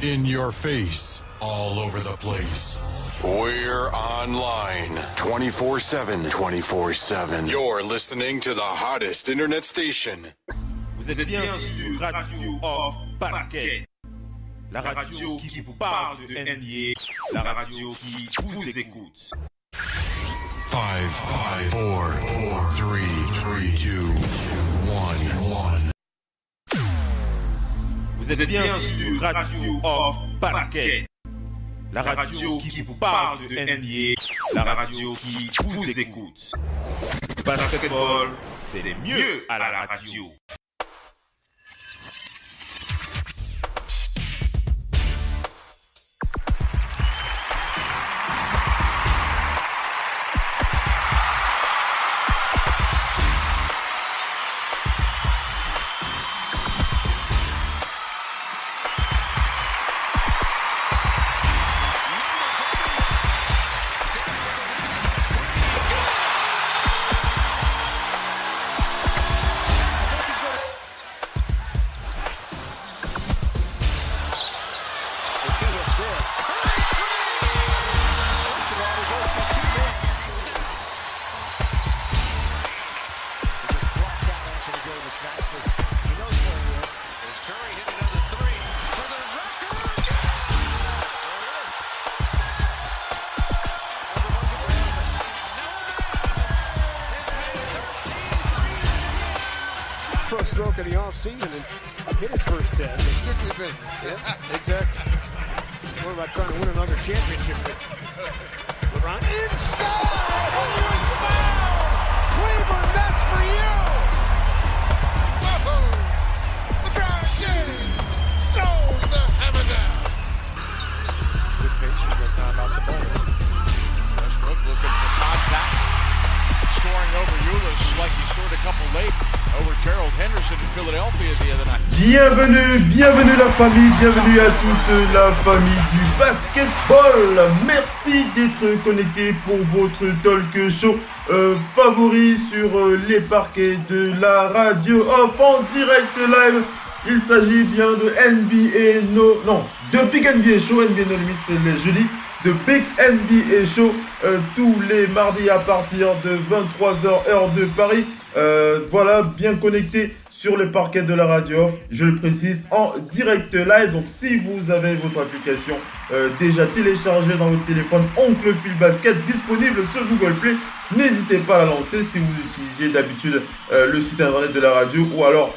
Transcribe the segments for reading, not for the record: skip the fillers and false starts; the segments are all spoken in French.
In your face, all over the place. We're online 24/7. 24/7. You're listening to the hottest internet station. Vous êtes bien sur Radio Off Parquet. La radio qui vous parle de NBA. La radio qui vous écoute. 5, 4, 3, 2, 1. Vous êtes bien sur Radio Off Parquet. La radio qui vous parle de NBA. La radio qui vous écoute. Basketball, c'est mieux à la radio. Stroke of the offseason and hit his first 10. Strictly business. Yeah, exactly. What about trying to win another championship? LeBron inside! Oh, it's foul! Cleveland, that's for you! Whoa! LeBron James throws the hammer down. Good patience that time by Sabonis. Westbrook looking for contact. Scoring over Ulis like he scored a couple late. Over Gerald Henderson in Philadelphia the other night. Bienvenue la famille, bienvenue à toute la famille du basketball. Merci d'être connecté pour votre talk show favori sur les parquets de la radio off en direct live. Il s'agit bien de de Big NBA Show, NBA No Limit c'est les jeudis, de Big NBA Show tous les mardis à partir de 23h heure de Paris. Voilà, bien connecté sur le parquet de la radio, je le précise, en direct live. Donc si vous avez votre application déjà téléchargée dans votre téléphone, Oncle Phil Basket, disponible sur Google Play, n'hésitez pas à la lancer si vous utilisiez d'habitude le site internet de la radio ou alors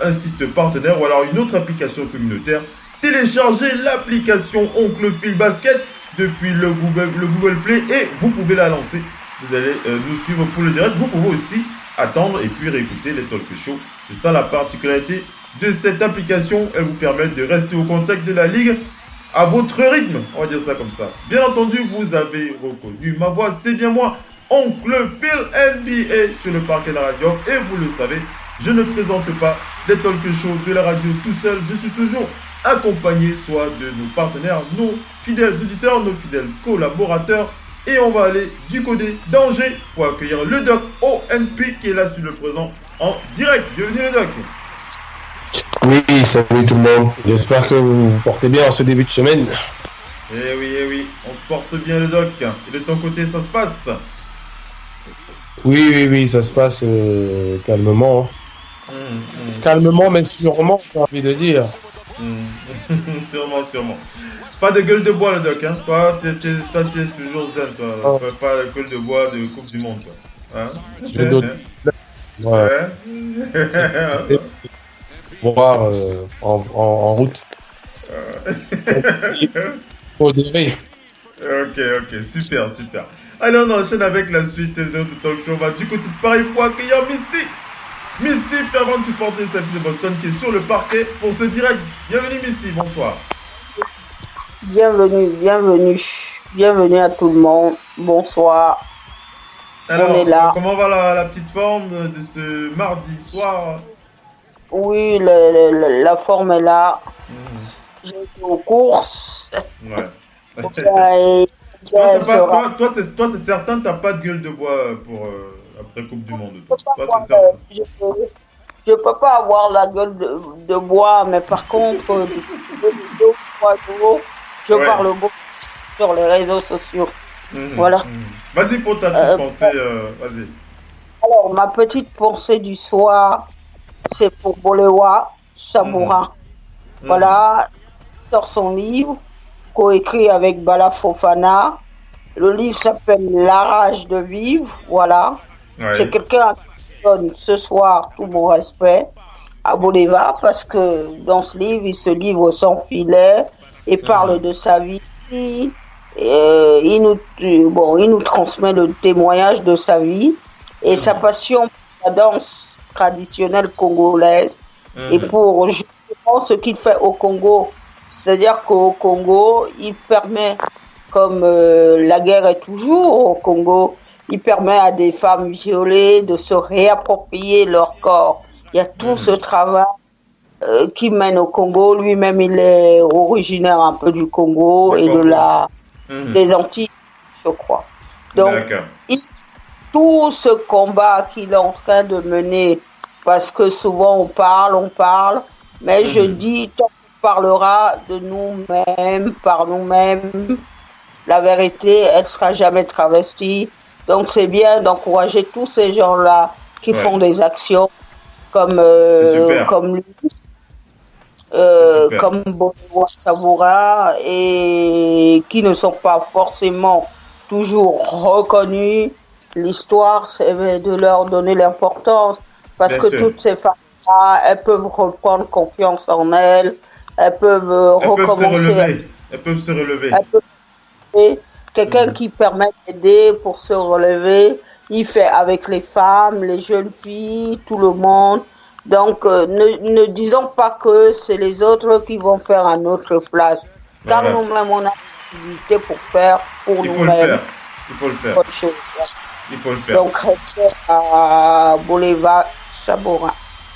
un site partenaire ou alors une autre application communautaire. Téléchargez l'application Oncle Phil Basket depuis le Google Play et vous pouvez la lancer. Vous allez nous suivre pour le direct. Vous pouvez aussi attendre et puis réécouter les talk shows. C'est ça la particularité de cette application. Elle vous permet de rester au contact de la ligue à votre rythme. On va dire ça comme ça. Bien entendu, vous avez reconnu ma voix. C'est bien moi, Oncle Phil NBA sur le parquet de la radio. Et vous le savez, je ne présente pas les talk shows de la radio tout seul. Je suis toujours accompagné soit de nos partenaires, nos fidèles auditeurs, nos fidèles collaborateurs. Et on va aller du côté d'Angers pour accueillir le Doc ONP qui est là sur le présent en direct. Bienvenue le Doc. Oui, salut tout le monde. J'espère que vous vous portez bien en ce début de semaine. Eh oui, on se porte bien le Doc. Et de ton côté, ça se passe? Oui, ça se passe calmement. Calmement, mais sûrement, j'ai envie de dire. Sûrement. Pas de gueule de bois le Doc, hein. Toi, tu es toujours zen, toi. Oh. Pas de gueule de bois de Coupe du Monde, quoi. Hein? Ouais. Voir en route. Modéré. Ok, super. Allez, on enchaîne avec la suite de notre talk show. On va du côté de Paris pour accueillir Missy, fervente supporter sa fille de Boston qui est sur le parquet pour ce direct. Bienvenue Missy, bonsoir. Bienvenue à tout le monde. Bonsoir. Alors, on est là. Comment va la petite forme de ce mardi soir? Oui, la forme est là. J'ai été aux courses. Ouais. Toi, c'est certain, t'as pas de gueule de bois pour après Coupe du Monde. Toi, c'est certain. Je peux pas avoir la gueule de bois, mais par contre, oiseaux, je Ouais. parle beaucoup sur les réseaux sociaux. Mhm, Voilà. mhm. Vas-y pour ta petite pensée, vas-y. Alors, ma petite pensée du soir, c'est pour Bolewa Saboura. Voilà, il sort son livre, coécrit avec Bala Fofana. Le livre s'appelle La rage de vivre. Voilà. Ouais. C'est quelqu'un à qui je donne ce soir tout mon respect à Boleva parce que dans ce livre, il se livre sans filet et parle de sa vie. Il nous transmet le témoignage de sa vie et sa passion pour la danse traditionnelle congolaise et pour justement ce qu'il fait au Congo. C'est-à-dire qu'au Congo, il permet, comme la guerre est toujours au Congo, il permet à des femmes violées de se réapproprier leur corps. Il y a tout ce travail qui mène au Congo. Lui-même, il est originaire un peu du Congo et des Antilles, je crois. Donc, tout ce combat qu'il est en train de mener, parce que souvent on parle, mais je dis, tant qu'on parlera de nous-mêmes, par nous-mêmes, la vérité, elle ne sera jamais travestie. Donc c'est bien d'encourager tous ces gens-là qui font des actions comme lui, comme Bono Savoura, et qui ne sont pas forcément toujours reconnus. L'histoire, c'est de leur donner l'importance, parce que toutes ces femmes-là, elles peuvent reprendre confiance en elles, elles peuvent recommencer. Elles peuvent se relever. Quelqu'un qui permet d'aider pour se relever, il fait avec les femmes, les jeunes filles, tout le monde. Donc, ne disons pas que c'est les autres qui vont faire à notre place. Car nous-mêmes, on a la possibilité pour faire pour nous-mêmes. Il faut le faire. Autre chose. Il faut le faire. Donc, respect à Boleva Saboura.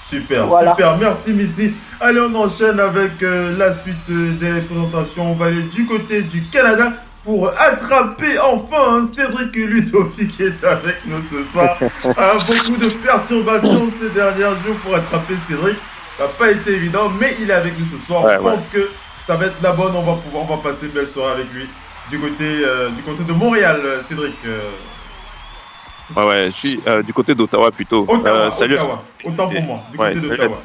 Super, voilà. Super. Merci, Missy. Allez, on enchaîne avec la suite des présentations. On va aller du côté du Canada pour attraper enfin Cédric Ludovic qui est avec nous ce soir. Beaucoup de perturbations ces derniers jours pour attraper Cédric. Ça n'a pas été évident, mais il est avec nous ce soir. Je pense que ça va être la bonne. On va passer une belle soirée avec lui. Du côté de Montréal, Cédric. Ouais, je suis du côté d'Ottawa plutôt. Salut. Ottawa. Autant pour moi, du côté d'Ottawa.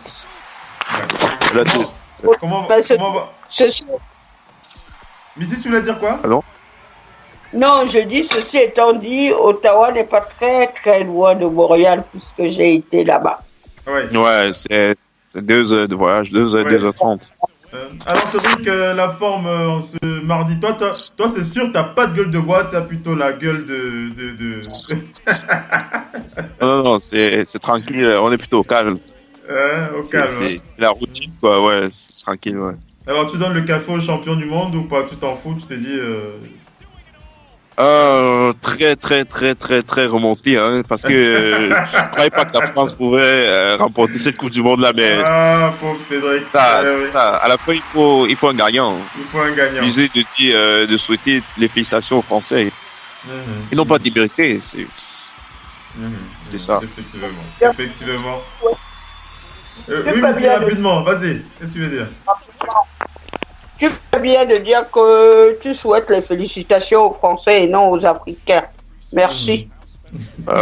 Salut à tous. Comment va Missy, tu voulais dire quoi? Pardon? Non, je dis, ceci étant dit, Ottawa n'est pas très très loin de Montréal puisque j'ai été là-bas. Ouais, c'est 2 heures de voyage, 2h30. Alors Cédric, la forme en ce mardi, toi c'est sûr, t'as pas de gueule de bois, t'as plutôt la gueule de... Non, c'est tranquille, on est plutôt au calme. Au calme. C'est la routine, quoi, ouais, c'est tranquille, ouais. Alors tu donnes le café au champion du monde ou pas? Tu t'en fous, tu t'es dit... Très remonté, hein, parce que je croyais pas que la France pouvait remporter cette Coupe du Monde là, mais pauvre Cédric. Ça, à la fois il faut un gagnant. Il faut un gagnant. L'idée de dire, de souhaiter les félicitations aux Français. Ils n'ont pas de liberté, c'est ça. Effectivement. Oui, mais rapidement, vas-y. Qu'est-ce que tu veux dire? Tu fais bien de dire que tu souhaites les félicitations aux Français et non aux Africains. Merci. Allez,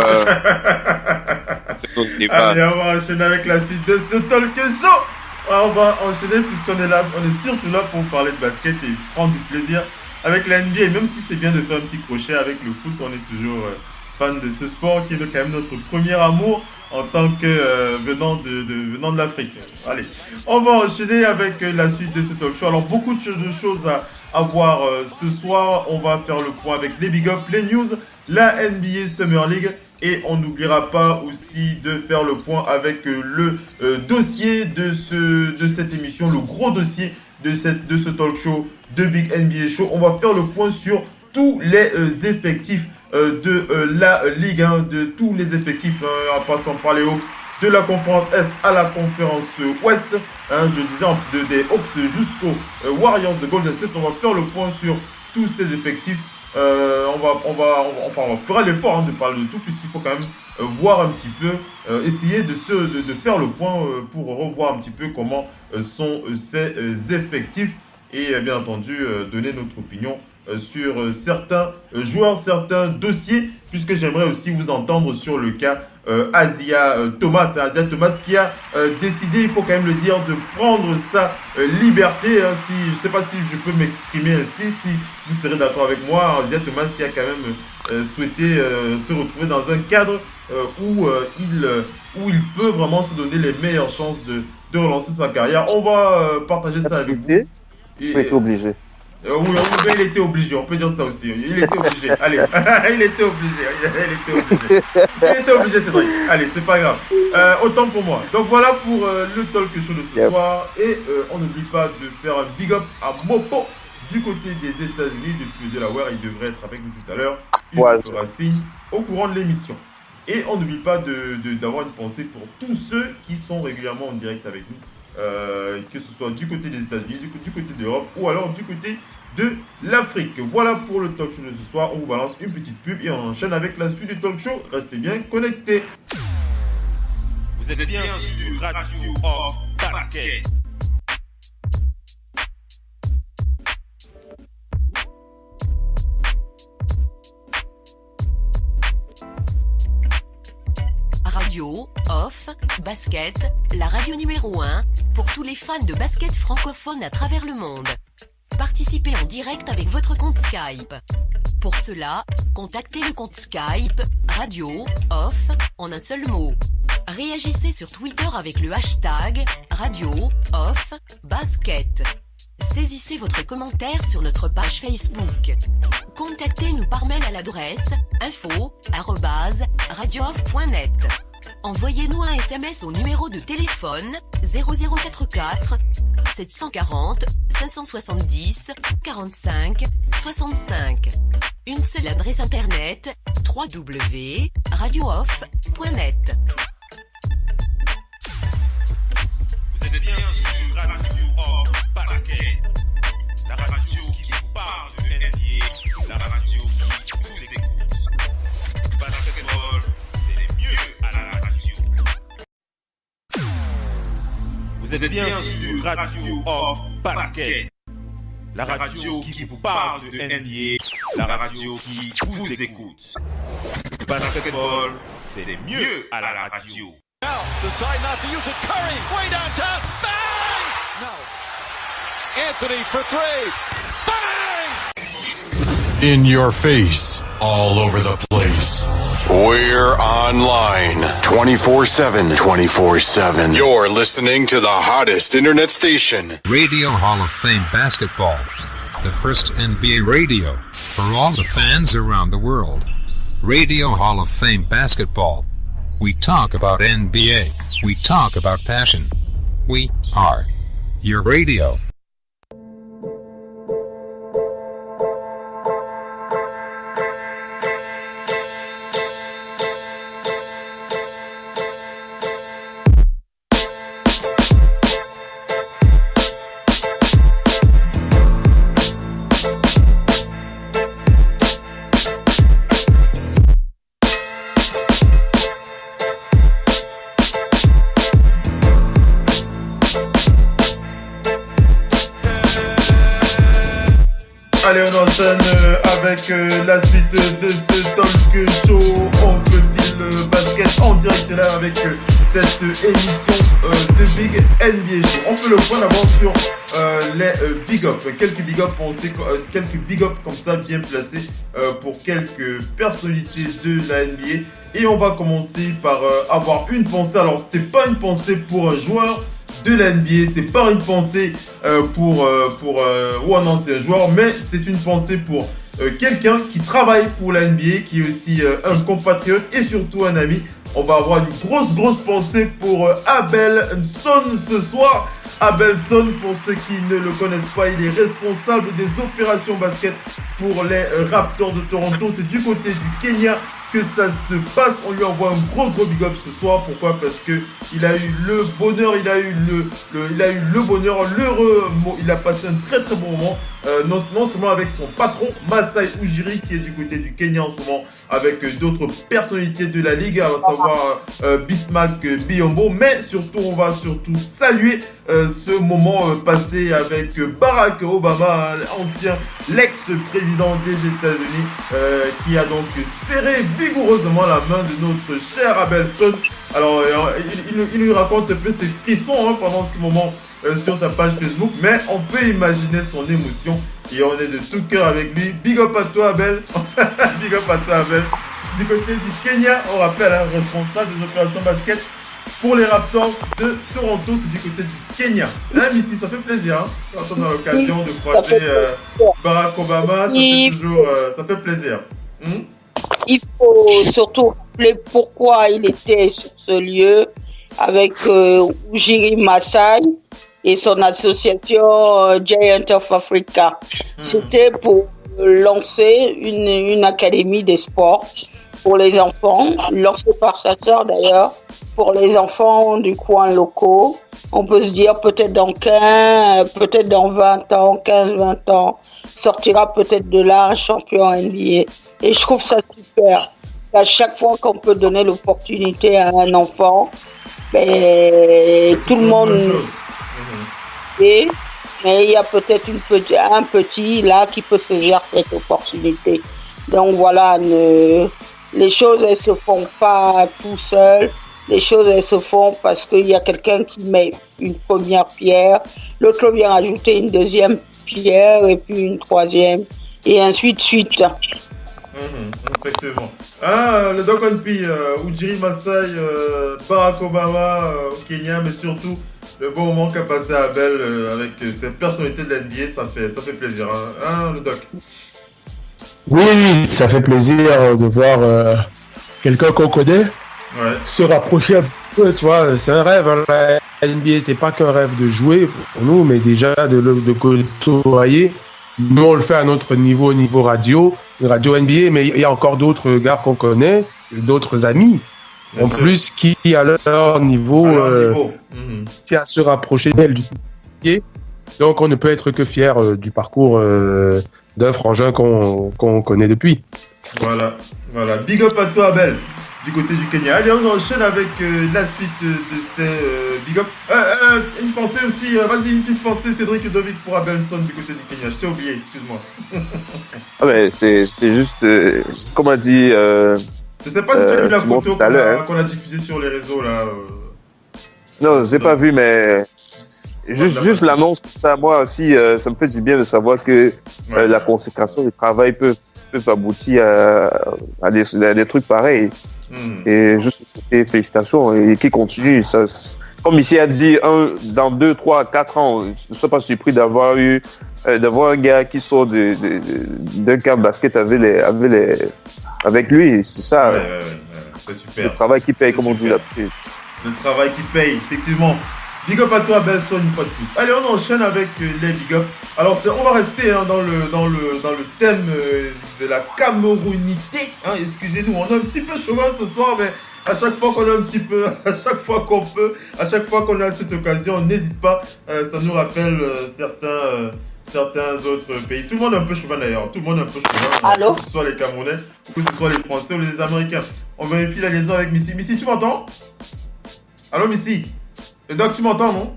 on va enchaîner avec la suite de ce talk show. On va enchaîner puisqu'on est là, on est surtout là pour parler de basket et prendre du plaisir avec la NBA. Et même si c'est bien de faire un petit crochet avec le foot, on est toujours fan de ce sport qui est quand même notre premier amour en tant que venant de l'Afrique. Allez, on va enchaîner avec la suite de ce talk show. Alors, beaucoup de choses à voir ce soir. On va faire le point avec les big up, les news, la NBA Summer League. Et on n'oubliera pas aussi de faire le point avec le dossier de cette émission, le gros dossier de ce talk show, de Big NBA Show. On va faire le point sur tous les effectifs de la Ligue 1, de tous les effectifs, en passant par les Hawks, de la conférence Est à la conférence Ouest, je disais des Hawks jusqu'aux Warriors de Golden State. On va faire le point sur tous ces effectifs. On fera l'effort de parler de tout, puisqu'il faut quand même voir un petit peu, essayer de faire le point pour revoir un petit peu comment sont ces effectifs. et bien entendu donner notre opinion sur certains joueurs, certains dossiers, puisque j'aimerais aussi vous entendre sur le cas Asia Thomas qui a décidé, il faut quand même le dire, de prendre sa liberté. Si, je ne sais pas si je peux m'exprimer ainsi, si vous serez d'accord avec moi. Asia Thomas qui a quand même souhaité se retrouver dans un cadre où il peut vraiment se donner les meilleures chances de relancer sa carrière. On va partager ça avec vous. Il était obligé. Oui, il était obligé, on peut dire ça aussi. Il était obligé. Allez, il était obligé. Il était obligé, c'est vrai. Allez, c'est pas grave. Autant pour moi. Donc voilà pour le talk show de ce soir. Et on n'oublie pas de faire un big up à Mopo du côté des États-Unis, depuis Delaware. Il devrait être avec nous tout à l'heure. Il fera signe au courant de l'émission. Et on n'oublie pas d'avoir une pensée pour tous ceux qui sont régulièrement en direct avec nous. Que ce soit du côté des États-Unis, du côté de l'Europe ou alors du côté de l'Afrique. Voilà pour le talk show de ce soir. On vous balance une petite pub et on enchaîne avec la suite du talk show. Restez bien connectés. Vous êtes bien sur Radio Off Basket. Radio Off Basket, la radio numéro 1 pour tous les fans de basket francophone à travers le monde. Participez en direct avec votre compte Skype. Pour cela, contactez le compte Skype Radio Off en un seul mot. Réagissez sur Twitter avec le hashtag Radio Off Basket. Saisissez votre commentaire sur notre page Facebook. Contactez-nous par mail à l'adresse info@radiooff.net. Envoyez-nous un SMS au numéro de téléphone 0044 740 570 45 65. Une seule adresse internet www.radiooff.net. Vous êtes bien sur Radio Off Basket, la radio qui vous parle de NBA, la radio qui vous écoute. Basketball, c'est mieux à la radio. Vous êtes bien sur Radio Off Basket, la radio qui vous parle de NBA, la radio qui vous écoute. Basketball, c'est mieux à la radio. Now, decide not to use it. Curry, way downtown. Bang! No. Anthony for three. Bang! In your face, all over the place. We're online 24/7. 24/7. You're listening to the hottest internet station. Radio Hall of Fame Basketball. The first NBA radio for all the fans around the world. Radio Hall of Fame Basketball. We talk about NBA. We talk about passion. We are your radio. Allez, on enchaîne avec la suite de ce talk show. On peut dire le basket en direct là avec cette émission de Big NBA Show. On fait le point d'abord sur les big up. Quelques big up, comme ça bien placés pour quelques personnalités de la NBA. Et on va commencer par avoir une pensée. Alors, c'est pas une pensée pour un joueur de la NBA, c'est pas une pensée pour non, c'est un joueur, mais c'est une pensée pour quelqu'un qui travaille pour la NBA, qui est aussi un compatriote et surtout un ami. On va avoir une grosse pensée pour Abel Son ce soir. Abel Son, pour ceux qui ne le connaissent pas, il est responsable des opérations basket pour les Raptors de Toronto. C'est du côté du Kenya que ça se passe. On lui envoie un gros big up ce soir. Pourquoi? Parce que il a eu le bonheur, il a eu le bonheur, l'heureux mot. Il a passé un très très bon moment. Non seulement avec son patron Masai Ujiri qui est du côté du Kenya en ce moment, avec d'autres personnalités de la ligue, à savoir Bismarck Biombo, mais surtout on va saluer ce moment passé avec Barack Obama, l'ex-président des États-Unis, qui a donc serré vigoureusement la main de notre cher Abelson. Alors il lui raconte un peu ses frissons pendant ce moment sur sa page Facebook, mais on peut imaginer son émotion et on est de tout cœur avec lui. Big up à toi Abel. Big up à toi Abel. Du côté du Kenya, on rappelle un responsable des opérations basket pour les Raptors de Toronto, c'est du côté du Kenya. Là, Missy, ça fait plaisir. Quand on a l'occasion de croiser Barack Obama, ça fait plaisir. Il faut surtout rappeler pourquoi il était sur ce lieu avec Ujiri Masai et son association Giant of Africa. C'était pour lancer une académie des sports pour les enfants, lancée par sa sœur d'ailleurs, pour les enfants du coin locaux. On peut se dire peut-être dans 20 ans, 15-20 ans, sortira peut-être de là un champion NBA. Et je trouve ça super. À chaque fois qu'on peut donner l'opportunité à un enfant, tout le monde... Mais il y a peut-être un petit là qui peut saisir cette opportunité. Donc voilà, les choses elles se font pas tout seul. Les choses elles se font parce qu'il y a quelqu'un qui met une première pierre, l'autre vient ajouter une deuxième pierre et puis une troisième et ainsi de suite. Effectivement. Le Doc Onpi, Ujiri Masai, Barack Obama au Kenya, mais surtout le bon moment qu'a passé Abel avec cette personnalité de l'NBA, ça fait plaisir. Le Doc. Oui, ça fait plaisir de voir quelqu'un qu'on connaît se rapprocher un peu, tu vois. C'est un rêve, la NBA, c'est pas qu'un rêve de jouer pour nous, mais déjà de côtoyer. Nous, on le fait à notre niveau, au niveau radio NBA, mais il y a encore d'autres gars qu'on connaît, d'autres amis, en plus, qui, à leur niveau, à se rapprocher d'elle du CIE. Donc, on ne peut être que fier du parcours d'un frangin qu'on connaît depuis. Voilà. Big up à toi, Abel, du côté du Kenya. Allez, on enchaîne avec la suite de ces big up. Une pensée aussi, vas-y, une petite pensée, Cédric Dovic pour Abelson du côté du Kenya. Je t'ai oublié, excuse-moi. C'est juste, comme a dit... je sais pas si tu as vu la photo qu'on a diffusée sur les réseaux, là. Non, je n'ai pas vu, mais... Juste l'annonce, ça, moi aussi, ça me fait du bien de savoir que la consécration du travail peut aboutir à des trucs pareils. Et juste félicitations et qui continue. Ça, comme ici a dit, dans 2, 3, 4 ans, je ne suis pas surpris d'avoir un gars qui sort d'un camp basket avec lui. C'est ça. C'est super. Le travail qui paye, comme on dit là-dessus. Le travail qui paye, effectivement. Big up à toi, Belson, une fois de plus. Allez, on enchaîne avec les big up. Alors, on va rester dans le thème de la Camerounité. Excusez-nous, on a un petit peu chauvin ce soir, mais à chaque fois qu'on a un petit peu, à chaque fois qu'on peut, à chaque fois qu'on a cette occasion, n'hésite pas. Ça nous rappelle certains autres pays. Tout le monde est un peu chauvin d'ailleurs. Tout le monde est un peu chauvin. Que ce soit les Camerounais, que ce soit les Français ou les Américains. On vérifie la liaison avec Missy. Missy, tu m'entends? Allô, Missy? Le Doc, tu m'entends, non?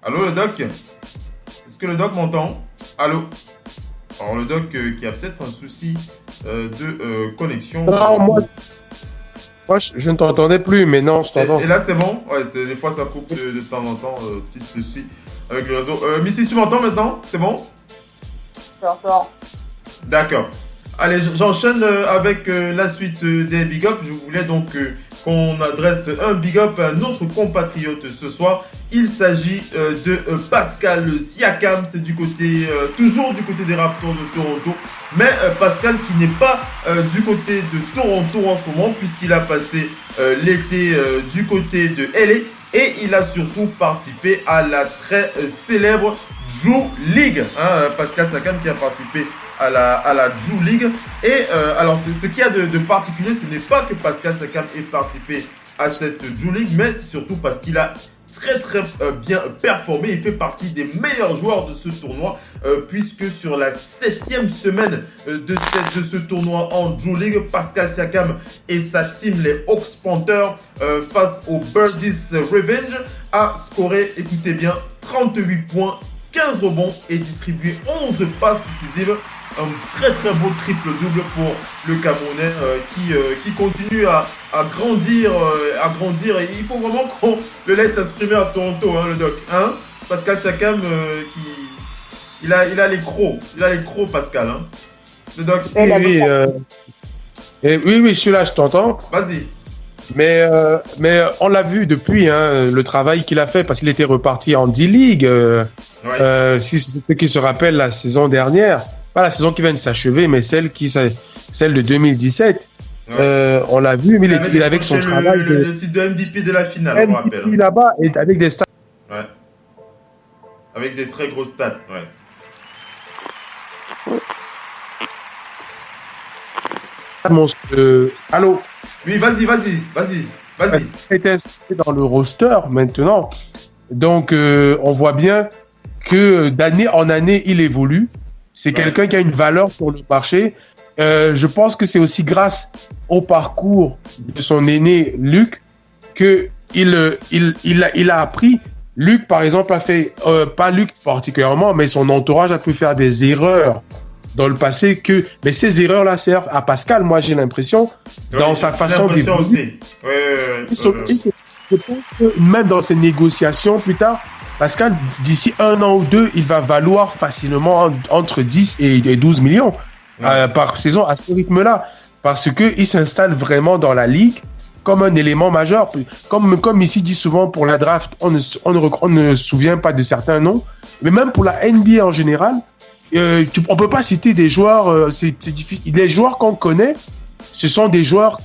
Allô, le Doc? Est-ce que le Doc m'entend? Allô? Alors, le Doc qui a peut-être un souci de connexion. Non, moi, je ne t'entendais plus, mais non, je t'entends. Et là, c'est bon? Ouais, des fois, ça coupe de temps en temps. Petit souci avec le réseau. Missy, tu m'entends maintenant? C'est bon? J'entends. D'accord. Allez, j'enchaîne avec la suite des big up. Je voulais donc qu'on adresse un big up à notre compatriote ce soir. Il s'agit de Pascal Siakam. C'est toujours du côté des Raptors de Toronto. Mais Pascal qui n'est pas du côté de Toronto en ce moment, puisqu'il a passé l'été du côté de LA. Et il a surtout participé à la très célèbre Drew League. Pascal Siakam qui a participé à la Drew League. Et alors, ce qu'il y a de particulier, ce n'est pas que Pascal Siakam ait participé à cette Drew League, mais c'est surtout parce qu'il a très bien performé. Il fait partie des meilleurs joueurs de ce tournoi, puisque sur la 7e semaine de ce tournoi en Drew League, Pascal Siakam et sa team, les Hawks Panthers, face aux Birdies Revenge, a scoré, écoutez bien, 38 points, 15 rebonds et distribué 11 passes décisives. Un très beau triple-double pour le Camerounais qui continue à grandir, et il faut vraiment qu'on le laisse s'exprimer à Toronto, le doc. Pascal Siakam, il a les crocs, Pascal. Le doc. Oui, celui-là, je t'entends. Vas-y. Mais on l'a vu depuis le travail qu'il a fait, parce qu'il était reparti en D-League. Si ceux qui se rappellent la saison dernière, pas la saison qui vient de s'achever, mais celle de 2017. On l'a vu, mais il avec son travail. Le titre de MVP de la finale, on rappelle. Il là-bas, et avec des stats. Ouais. Avec des très grosses stats, ouais. Allô? Oui, vas-y. Il est inscrit dans le roster maintenant. Donc, on voit bien que d'année en année, il évolue. C'est quelqu'un qui a une valeur sur le marché. Je pense que c'est aussi grâce au parcours de son aîné Luc que il a appris. Luc, par exemple, a fait, pas Luc particulièrement, mais son entourage a pu faire des erreurs dans le passé mais ces erreurs-là servent à Pascal, moi j'ai l'impression, dans sa façon d'évoluer. Je pense que même dans ses négociations plus tard, Pascal, d'ici 1 an ou 2, il va valoir facilement entre 10 et 12 millions par saison à ce rythme-là. Parce qu'il s'installe vraiment dans la ligue comme un élément majeur. Comme ici dit souvent pour la draft, on ne se souvient pas de certains noms. Mais même pour la NBA en général, on peut pas citer des joueurs, c'est difficile. Les joueurs qu'on connaît, ce sont des joueurs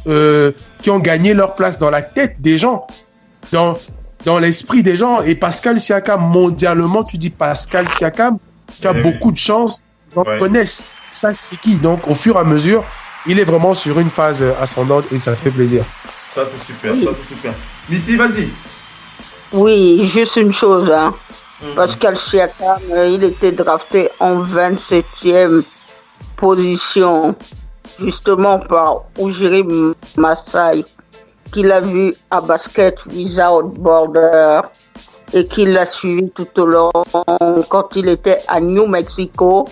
qui ont gagné leur place dans la tête des gens. Dans l'esprit des gens. Et Pascal Siakam, mondialement, tu dis Pascal Siakam, tu as beaucoup de chance, on connaisse ça, c'est qui. Donc, au fur et à mesure, il est vraiment sur une phase ascendante et ça fait plaisir. Ça, c'est super. Missy, vas-y. Oui, juste une chose. Pascal Siakam, il était drafté en 27e position, justement par Ujiri Masai, qu'il a vu à Basket Without Border et qu'il l'a suivi tout au long quand il était à New Mexico.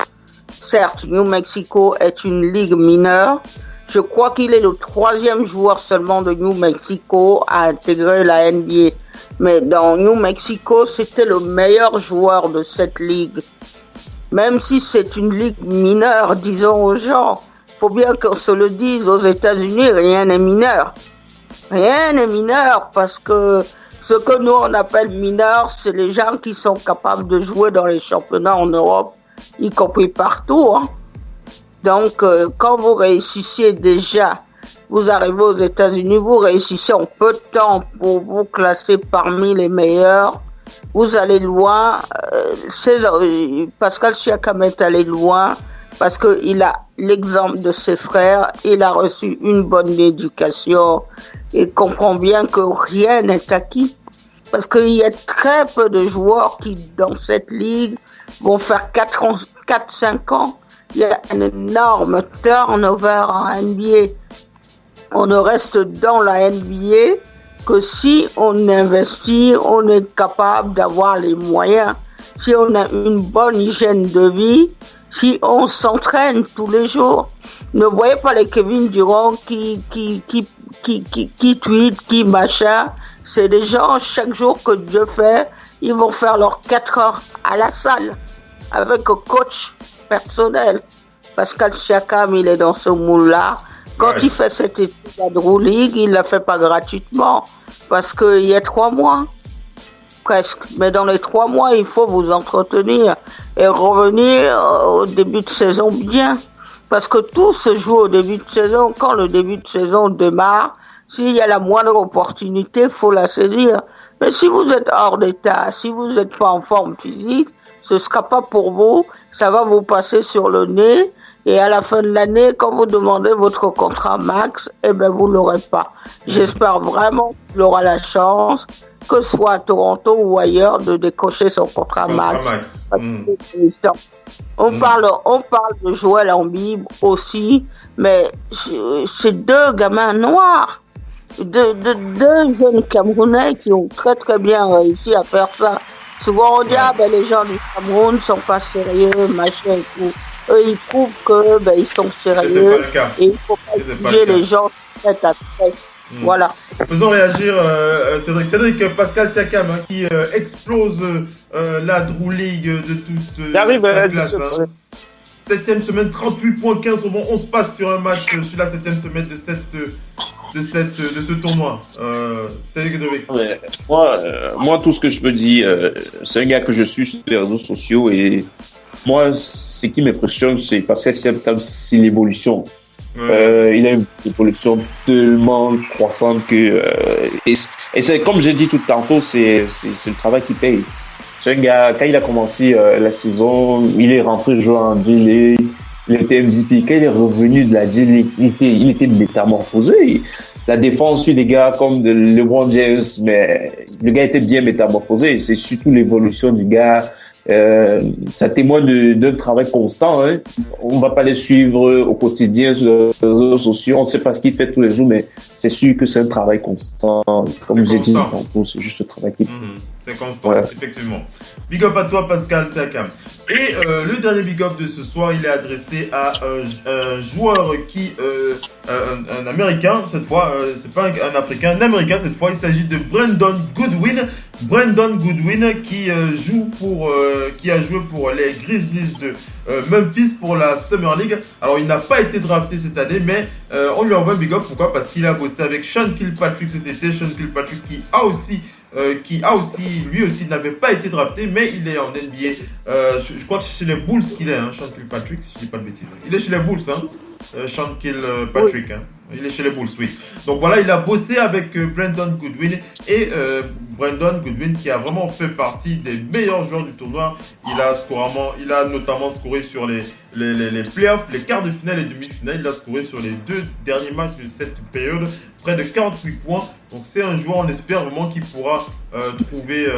Certes, New Mexico est une ligue mineure. Je crois qu'il est le 3e joueur seulement de New Mexico à intégrer la NBA. Mais dans New Mexico, c'était le meilleur joueur de cette ligue. Même si c'est une ligue mineure, disons aux gens, faut bien qu'on se le dise, aux États-Unis, rien n'est mineur. Rien n'est mineur parce que ce que nous on appelle mineur, c'est les gens qui sont capables de jouer dans les championnats en Europe, y compris partout. Donc, quand vous réussissez déjà, vous arrivez aux États-Unis, vous réussissez en peu de temps pour vous classer parmi les meilleurs. Vous allez loin. Pascal Siakam est allé loin parce qu'il a l'exemple de ses frères, il a reçu une bonne éducation et comprend bien que rien n'est acquis. Parce qu'il y a très peu de joueurs qui, dans cette ligue, vont faire 4-5 ans. Il y a un énorme turnover en NBA. On ne reste dans la NBA que si on investit, on est capable d'avoir les moyens. Si on a une bonne hygiène de vie, si on s'entraîne tous les jours. Ne voyez pas les Kevin Durant qui tweet, qui machin. C'est des gens, chaque jour que Dieu fait, ils vont faire leurs 4 heures à la salle avec un coach personnel. Pascal Siakam, il est dans ce moule-là. Quand il fait cette étude à Drew League, il ne la fait pas gratuitement parce qu'il y a 3 mois. Presque. Mais dans les 3 mois, il faut vous entretenir et revenir au début de saison bien. Parce que tout se joue au début de saison. Quand le début de saison démarre, s'il y a la moindre opportunité, il faut la saisir. Mais si vous êtes hors d'état, si vous n'êtes pas en forme physique, ce ne sera pas pour vous, ça va vous passer sur le nez. Et à la fin de l'année, quand vous demandez votre contrat max, eh ben vous l'aurez pas. J'espère vraiment qu'il aura la chance, que ce soit à Toronto ou ailleurs, de décocher son contrat max. On parle de Joël Embiid aussi, mais c'est deux gamins noirs, deux jeunes Camerounais qui ont très très bien réussi à faire ça. Souvent on dit les gens du Cameroun ne sont pas sérieux, machin et tout. Eux, ils prouvent que ils sont sérieux et il ne faut pas juger les gens tête à tête. Voilà. Faisons réagir Cédric Pascal Siakam qui explose la Drew League de toute la classe. 7ème semaine, 38.15 rebonds, 11 passes sur un match sur la 7ème semaine de ce tournoi. Moi, tout ce que je peux dire, c'est un gars que je suis sur les réseaux sociaux et moi, ce qui m'impressionne, c'est Pascal Siakam, c'est l'évolution. Il a une évolution tellement croissante que et c'est comme j'ai dit tout tantôt, c'est le travail qui paye. C'est un gars, quand il a commencé la saison, il est rentré jouer en G-League, il était MVP. Quand il est revenu de la G-League, il était métamorphosé. La défense suit des gars comme de LeBron James, mais le gars était bien métamorphosé. C'est surtout l'évolution du gars. Ça témoigne d'un travail constant. Hein. On va pas les suivre au quotidien sur les réseaux sociaux. On ne sait pas ce qu'il fait tous les jours, mais c'est sûr que c'est un travail constant. Comme j'ai dit tantôt, c'est juste un travail qui... C'est constant, effectivement. Big up à toi, Pascal Siakam. Et le dernier big up de ce soir, il est adressé à un joueur qui... un Américain, cette fois. C'est pas un Africain, un Américain, cette fois. Il s'agit de Brandon Goodwin. Brandon Goodwin qui a joué pour les Grizzlies de Memphis pour la Summer League. Alors, il n'a pas été drafté cette année, mais on lui envoie un big up. Pourquoi? Parce qu'il a bossé avec Sean Kilpatrick cet été. Sean Kilpatrick qui lui aussi n'avait pas été drafté, mais il est en NBA. Je crois que c'est chez les Bulls qu'il est, hein, Sean Kilpatrick, si je dis pas de bêtises. Il est chez les Bulls, hein, Sean Kilpatrick, hein. Il est chez les Bulls, oui. Donc voilà, il a bossé avec Brandon Goodwin et Brandon Goodwin qui a vraiment fait partie des meilleurs joueurs du tournoi. Il a notamment scoré sur les playoffs, les quarts de finale et demi-finale. Il a scoré sur les 2 derniers matchs de cette période, près de 48 points. Donc c'est un joueur, on espère vraiment qu'il pourra trouver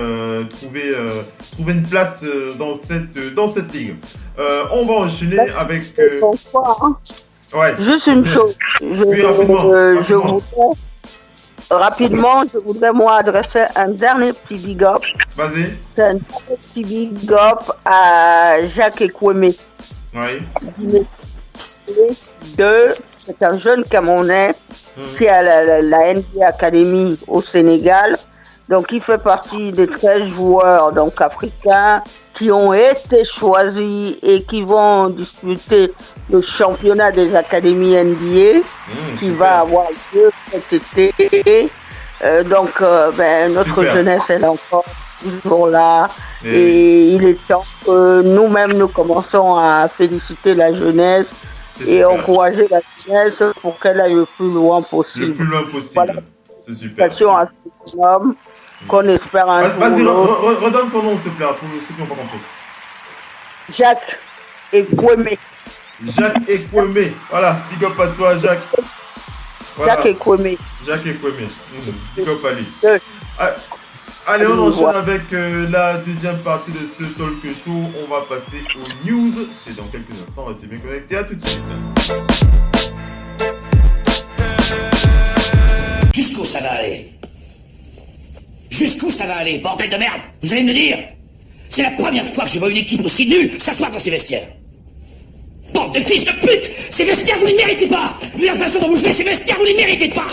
une place dans cette ligue. On va enchaîner avec... Juste une chose, je voudrais moi adresser un dernier petit big up. Vas-y. C'est un dernier petit big up à Jacques Ekweme. Oui. C'est un jeune Camerounais qui a la NBA Academy au Sénégal. Donc, il fait partie des 13 joueurs donc, africains qui ont été choisis et qui vont disputer le championnat des académies NBA qui va avoir lieu cet été. Notre jeunesse, elle est encore toujours là. Et il est temps que nous-mêmes, nous commençons à féliciter la jeunesse et encourager la jeunesse pour qu'elle aille le plus loin possible. Le plus loin possible. Voilà. C'est super. Félicitations à ce homme. Qu'on espère un jour. Vas-y, redonne ton nom, s'il te plaît, pour ceux qui n'ont pas compris. Jacques Ekweme. Jacques Ekweme. Voilà, big up à toi, Jacques. Voilà. Jacques Ekweme. Jacques Ekweme. Big up à lui. Allez, on enchaîne avec la deuxième partie de ce talk show. On va passer aux news. C'est dans quelques instants. Restez bien connectés. À tout de suite. Jusqu'où ça va aller? Jusqu'où ça va aller, bordel de merde? Vous allez me dire? C'est la première fois que je vois une équipe aussi nulle s'asseoir dans ces vestiaires. Bande de fils de pute! Ces vestiaires, vous ne les méritez pas! Vu la façon dont vous jouez, ces vestiaires, vous ne les méritez pas!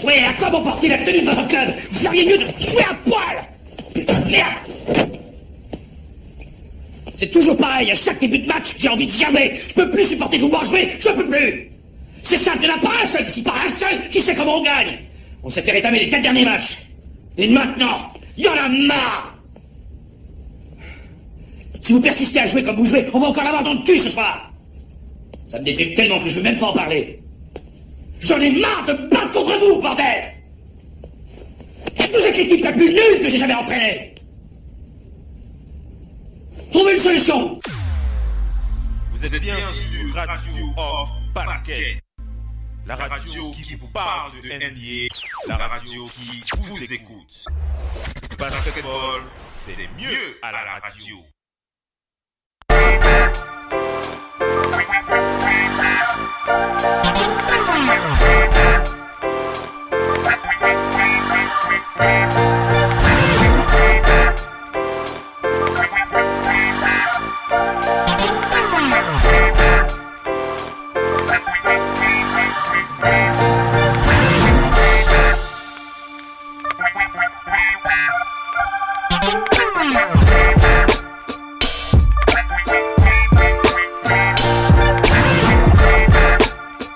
Oui, à quoi vous portez la tenue de votre club? Vous feriez mieux de jouer à poil! Putain de merde! C'est toujours pareil, à chaque début de match, j'ai envie de germer. Je peux plus supporter de vous voir jouer, je peux plus! C'est simple, il n'y en a pas un seul ici, pas un seul qui sait comment on gagne! On s'est fait rétamer les 4 derniers matchs. Et maintenant, il y en a marre! Si vous persistez à jouer comme vous jouez, on va encore l'avoir dans le cul ce soir! Ça me déprime tellement que je veux même pas en parler. J'en ai marre de battre contre vous, bordel! Vous êtes l'équipe la plus nulle que j'ai jamais entraînée. Trouvez une solution. Vous êtes bien sur Radio of Basket. La radio qui vous parle de NBA, la radio qui vous écoute. Basketball, c'est mieux à la radio.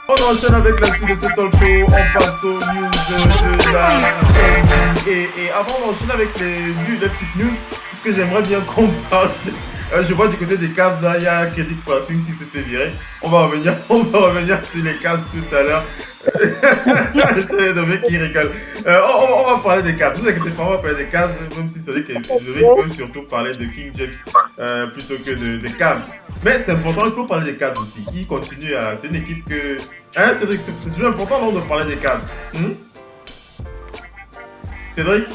On enchaîne avec la suite de ce talk show, on passe aux news de la NBA. Et avant d'enchaîner avec les petites news, ce que j'aimerais bien qu'on parle, je vois du côté des Cavs, là, il y a Credit Passing qui s'est fait virer. On va revenir sur les Cavs tout à l'heure. C'est le mec qui rigole. On va parler des Cavs. Vous inquiétez pas, on va parler des Cavs, même si c'est vrai que je vais surtout parler de King James plutôt que des Cavs. Mais c'est important, il faut parler des Cavs aussi. Ils continuent à... C'est une équipe que... Hein, Cédric, c'est toujours important non, de parler des Cavs. Cédric?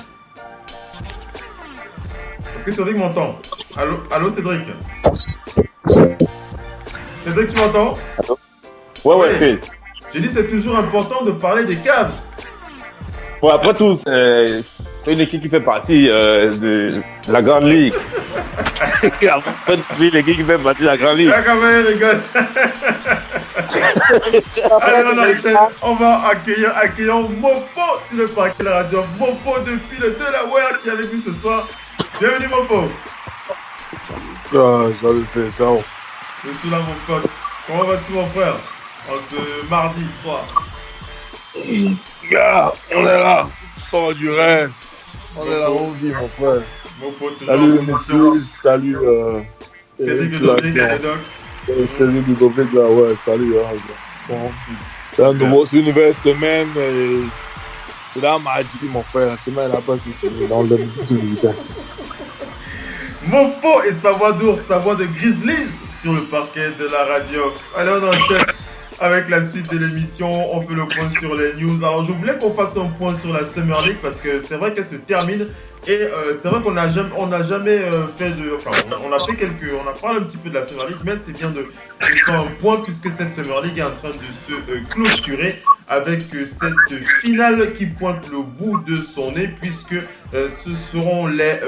Est-ce que Cédric m'entend? Allô Cédric? Cédric, tu m'entends? Ouais, Phil. J'ai dit c'est toujours important de parler des Cavs. Bon, après tout, c'est une équipe qui fait partie de la Grande Ligue. C'est l'équipe qui fait partie de la Grande Ligue. Là, quand même, rigole. Allez, on va accueillir Mopo sur le parquet de la radio. Mopo depuis le Delaware qui est avec nous ce soir. Bienvenue Mopo. Salut, c'est ça. Je suis là mon pote. Comment vas-tu mon frère? En ce mardi soir. Gars, on est là. Sans du rêve. On est là, on vit mon frère. Mopo, salut messieurs, salut Cédric Ludovic, les docs. Cédric Ludovic, là, ouais, salut. Bon, c'est une nouvelle semaine. C'est là, mardi, mon frère. La semaine là-bas, c'est dans le début du week-end. Mopo et sa voix d'ours, sa voix de Grizzlies sur le parquet de la radio. Allez, on enchaîne avec la suite de l'émission. On fait le point sur les news. Alors, je voulais qu'on fasse un point sur la Summer League parce que c'est vrai qu'elle se termine. Et c'est vrai qu'on n'a jamais fait de... Enfin, on a parlé un petit peu de la Summer League, mais c'est bien de faire un point puisque cette Summer League est en train de se clôturer avec cette finale qui pointe le bout de son nez puisque ce seront les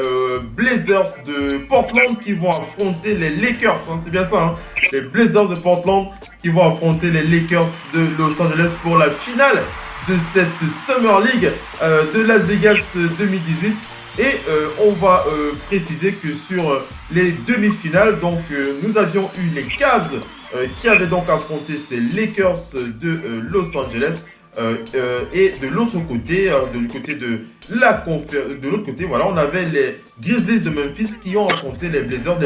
Blazers de Portland qui vont affronter les Lakers. Hein, c'est bien ça, hein, les Blazers de Portland qui vont affronter les Lakers de Los Angeles pour la finale de cette Summer League de Las Vegas 2018. Et on va préciser que sur les demi-finales, donc nous avions eu les Cavs qui avaient donc affronté ces Lakers de Los Angeles. Et de l'autre côté, de l'autre côté, voilà, on avait les Grizzlies de Memphis qui ont affronté les Blazers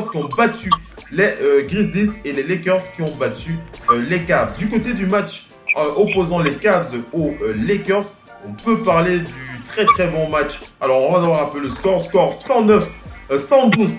qui ont battu les Grizzlies et les Lakers qui ont battu les Cavs. Du côté du match opposant les Cavs aux Lakers, on peut parler du très très bon match. Alors on va voir un peu le score 112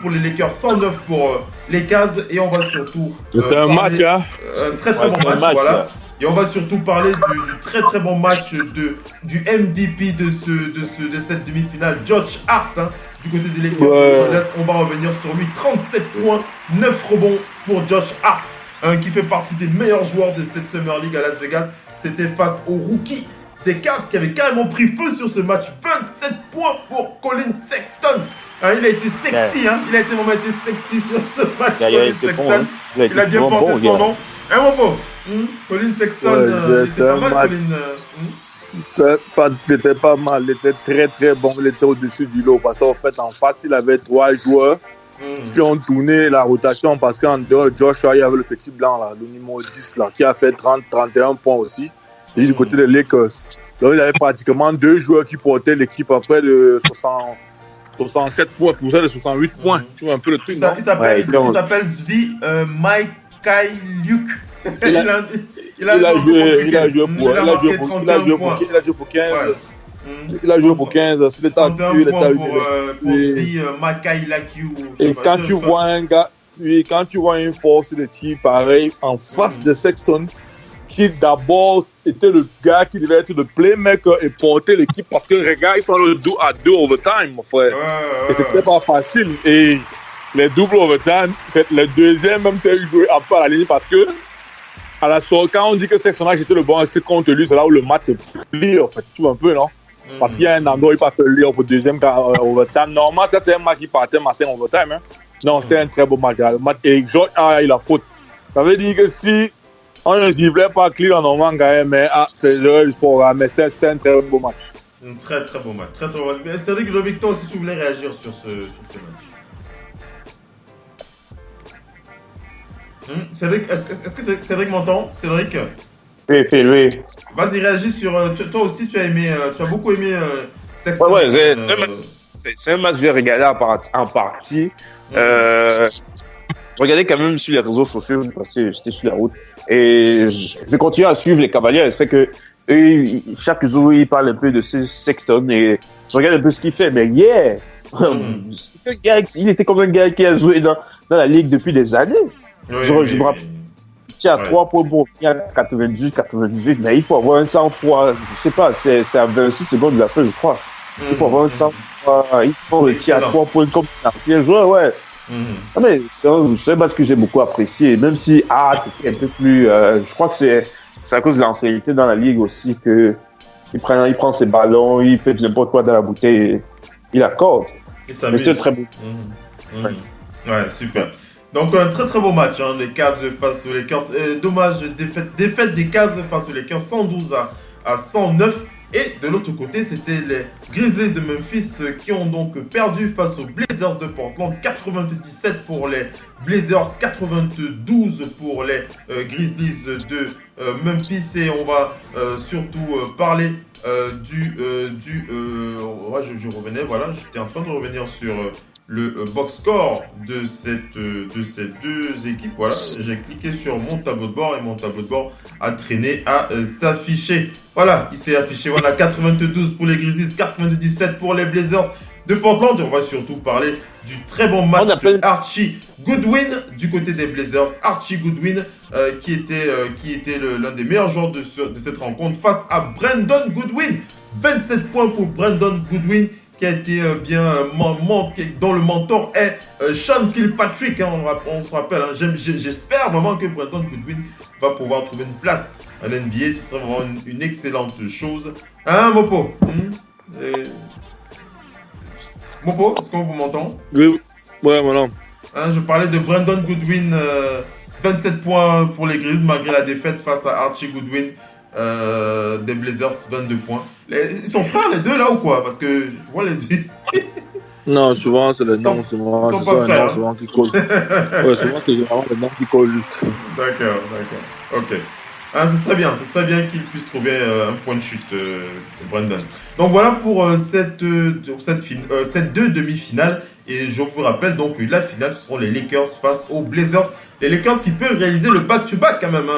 pour les Lakers, 109 pour les Cavs et on va surtout c'était un match, hein. Un très très bon match, voilà. Et on va surtout parler du très très bon match du MVP de cette demi-finale, Josh Hart, hein, du côté des Lakers. On va revenir sur lui, 37 points, 9 rebonds pour Josh Hart, hein, qui fait partie des meilleurs joueurs de cette Summer League à Las Vegas. C'était face au rookie des Cavs qui avait carrément pris feu sur ce match. 27 points pour Colin Sexton. Hein, il a été sexy, hein, il a été vraiment sexy sur ce match. Colin Sexton, bon, hein. Il a bien porté son nom. Hein, mon beau, Colin Sexton, il était pas mal, Colin. C'était pas mal, il était très très bon, il était au-dessus du lot. Parce qu'en fait, en face, il avait 3 joueurs qui ont tourné la rotation. Parce qu'en dehors de Joshua, il y avait le petit blanc, là, le numéro 10, là, qui a fait 30-31 points aussi. Et du côté des Lakers. Donc, il y avait pratiquement 2 joueurs qui portaient l'équipe à près de 67 points, pour ça de 68 points. Tu vois un peu le truc, non? Il s'appelle Zvi Mikhailiuk. Il a joué pour 15. Il a joué pour 15, c'est le temps pour Makai Lakiu. Et quand tu vois un gars, quand tu vois une force de tir pareil en face de Sexton, qui d'abord était le gars qui devait être le playmaker et porter l'équipe parce que regarde, ils sont le 2-2 overtime, mon frère. Et c'était pas facile. Et les doubles overtime, c'est le deuxième, même si il jouait un peu à la ligne parce que à la sortie, quand on dit que Sexton a jeté le bon, c'est contre lui, c'est là où le match est plié, en fait, tout un peu, non? Parce qu'il y a un endroit où il peut lire pour le deuxième overtime. Normalement, ça c'est un match qui partait massé en overtime. Hein? Non, c'était un très beau match. Et George a eu la faute. Ça veut dire que si on ne ciblait pas Cleveland, normalement, mais c'est le sport. Mais c'était un très beau match. Un très très beau match. Très, très beau match. Cédric, Victor, si tu voulais réagir sur ce match. Cédric, est-ce que Cédric m'entend? Cédric? Oui. Vas-y, réagis sur. Toi aussi, tu as beaucoup aimé Sexton. Ouais, c'est un match que j'ai regardé en partie. Regardez quand même sur les réseaux sociaux parce que j'étais sur la route. Et je continue à suivre les Cavaliers. C'est que chaque jour, ils parlent un peu de Sexton et je regarde un peu ce qu'il fait. Mais c'est un gars, il était comme un gars qui a joué dans la ligue depuis des années. Je me rappelle. Il y a 3 points pour il y a 98, mais il faut avoir un 103, je sais pas, c'est à 26 secondes de la fin, je crois. Il faut avoir un 103, il faut retirer à 3 points comme l'ancien joueur, ouais. Mais c'est un match que j'ai beaucoup apprécié, même si était un peu plus, je crois que c'est à cause de l'ancienneté dans la ligue aussi que il prend ses ballons, il fait n'importe quoi dans la bouteille, et il accorde. Mais c'est très beau. Ouais, super. Donc un très très beau match, hein, les Cavs face aux Lakers. Dommage, défaite des Cavs face aux Lakers 112 à 109. Et de l'autre côté, c'était les Grizzlies de Memphis qui ont donc perdu face aux Blazers de Portland. 97 pour les Blazers, 92 pour les Grizzlies de Memphis. Et on va surtout parler je revenais, voilà, j'étais en train de revenir sur le box score de ces deux équipes. Voilà, j'ai cliqué sur mon tableau de bord et mon tableau de bord a traîné à s'afficher. Voilà, il s'est affiché. Voilà, 92 pour les Grizzlies, 97 pour les Blazers de Portland. On va surtout parler du très bon match de Archie Goodwin du côté des Blazers. Archie Goodwin qui était l'un des meilleurs joueurs de cette rencontre face à Brandon Goodwin. 27 points pour Brandon Goodwin, qui a été dont le mentor est Sean Kilpatrick, hein, on se rappelle. Hein, j'espère vraiment que Brandon Goodwin va pouvoir trouver une place à l'NBA. Ce serait vraiment une excellente chose. Hein, Mopo? Mopo, est-ce qu'on vous m'entend? Oui, ouais, voilà. Hein, je parlais de Brandon Goodwin, 27 points pour les Grizzlies malgré la défaite face à Archie Goodwin. Des Blazers, 22 points. Ils sont frères les deux là ou quoi? Parce que je vois les deux. Non, souvent c'est le nom, souvent qui colle. Ouais, souvent c'est vraiment le nom qui colle juste. D'accord. Ok. Ah, ce serait bien qu'il puisse trouver un point de chute, Brandon. Donc voilà pour cette deux demi-finales. Et je vous rappelle donc que la finale, ce seront les Lakers face aux Blazers. Les Lakers qui peuvent réaliser le back-to-back quand même,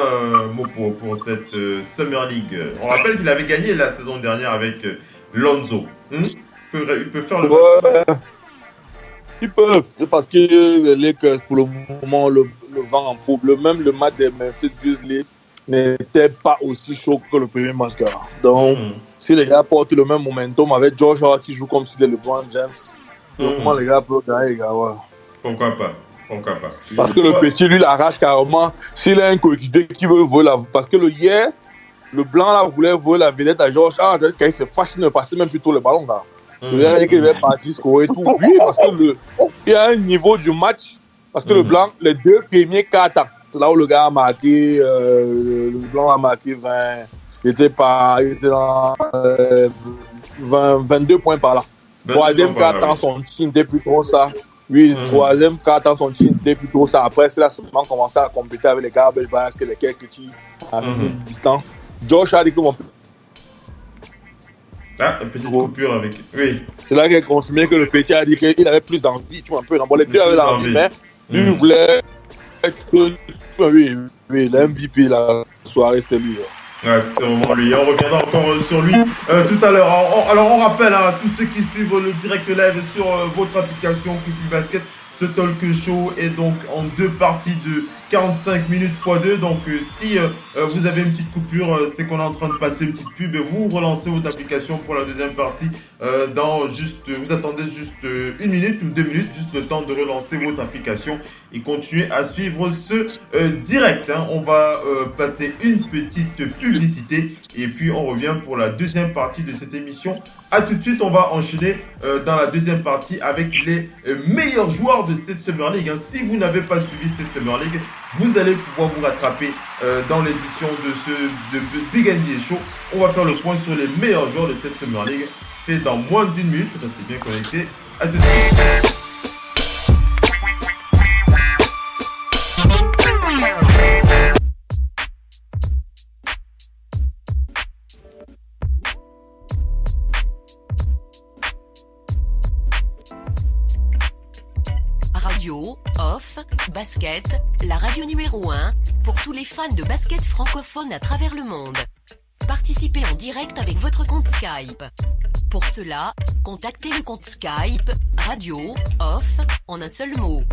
pour cette Summer League. On rappelle qu'il avait gagné la saison dernière avec Lonzo. Il peut faire le back-to-back. Ils peuvent, parce que les Lakers, pour le moment, le vent en poupe. Même le match des Memphis Grizzlies n'était pas aussi chaud que le premier match. Donc, si les gars portent le même momentum avec George Hart qui joue comme si c'était LeBron James, comment les gars peuvent gagner, les gars, ouais. Pourquoi pas? Parce que le petit, lui, l'arrache carrément. S'il a un coéquipier qui veut voler parce que le blanc là voulait voler la vedette à George Hart, quand il s'est fâché, il ne passait même plus trop le ballon là. Le gars a dit qu'il devait partir scorer et tout. Oui, parce que il y a un niveau du match. Parce que le blanc, les deux premiers quarts, c'est là où le gars a marqué, le blanc a marqué 20. Il était dans 22 points par là. Troisième quart, son team était plutôt ça. Oui, troisième quart, son team était plutôt ça. Après, c'est là seulement commencé à compléter avec les gars, parce que les quelques tirs à une distance. Josh a dit que une petite coupure avec. Oui. C'est là qu'il a confirmé que le petit a dit qu'il avait plus d'envie, tu vois, un peu. Les deux avaient l'envie, mais lui voulait que. Oui, le MVP, la soirée, c'était lui. Ouais, c'était vraiment lui. On reviendra encore sur lui tout à l'heure. Alors, on rappelle à tous ceux qui suivent le direct live sur votre application Culture Basket. Ce talk show est donc en 2 parties de 45 minutes x 2. Donc si vous avez une petite coupure, c'est qu'on est en train de passer une petite pub et vous relancez votre application pour la deuxième partie vous attendez juste 1 minute ou 2 minutes, juste le temps de relancer votre application et continuer à suivre ce direct. On va passer une petite publicité et puis on revient pour la deuxième partie de cette émission. A tout de suite, on va enchaîner dans la deuxième partie avec les meilleurs joueurs de cette Summer League. Si vous n'avez pas suivi cette Summer League, vous allez pouvoir vous rattraper dans l'édition de Big NBA Show. On va faire le point sur les meilleurs joueurs de cette Summer League. C'est dans moins d'1 minute. Restez bien connectés. À tout de suite. Radio, off, basket, la radio numéro 1, pour tous les fans de basket francophone à travers le monde. Participez en direct avec votre compte Skype. Pour cela, contactez le compte Skype, radio, off, en un seul mot.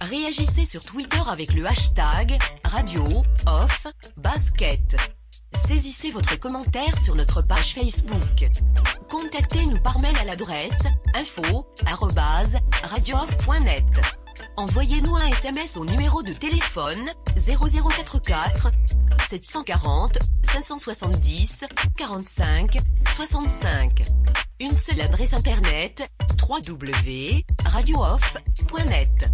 Réagissez sur Twitter avec le hashtag, radio, off, basket. Saisissez votre commentaire sur notre page Facebook. Contactez-nous par mail à l'adresse info@radiooff.net. Envoyez-nous un SMS au numéro de téléphone 0044 740 570 45 65. Une seule adresse internet www.radiooff.net.